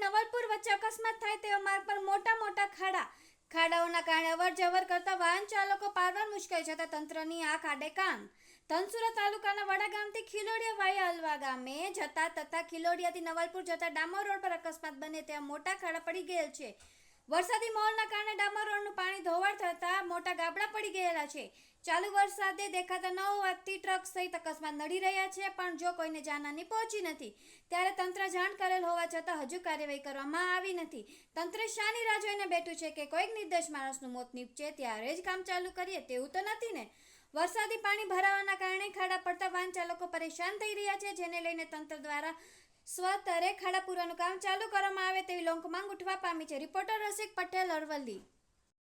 નવલપુર વચ્ચે અકસ્માત થાય તેવા માર્ગ પર મોટા ખાડાઓના કારણે અવરજવર કરતા વાહન ચાલકો પારવાર મુશ્કેલ છતાં તંત્રની આંખ આડે કાન. ધનસુરા તાલુકાના વડા ગામથી ખિલોડિયા વાયા અલવા ગામે જતા તથા ખિલોડિયાથી નવલપુર જતા ડામોર રોડ પર અકસ્માત બને ત્યાં મોટા ખાડા પડી ગયેલ છે. વરસાદી માહોલના કારણે ડામર રોડનું પાણી ધોવાણ થતા મોટા ગાબડા પડી ગયેલા છે. ચાલુ વરસાદે દેખાતા ન હોવાથી ટ્રક સહિત અકસ્માત નડી રહ્યા છે, પણ જો કોઈને જાનહાની પહોંચી નથી. ત્યારે તંત્ર જાણ કરેલ હોવા છતાં હજુ કાર્યવાહી કરવામાં આવી નથી. તંત્ર શાની રાહ જોઈને બેઠું છે કે કોઈક નિર્દોષ માણસનું મોત નીપજે ત્યારે જ કામ ચાલુ કરીએ તેવું તો નથી ને. વરસાદી પાણી ભરાવાના કારણે ખાડા પડતા વાહન ચાલકો પરેશાન થઈ રહ્યા છે, જેને લઈને તંત્ર દ્વારા સ્વતરે ખાડા પૂરવાનું કામ ચાલુ કરવામાં આવે તેવી લોક માંગ ઉઠવા પામી છે. રિપોર્ટર રસિક પટેલ, અરવલ્લી.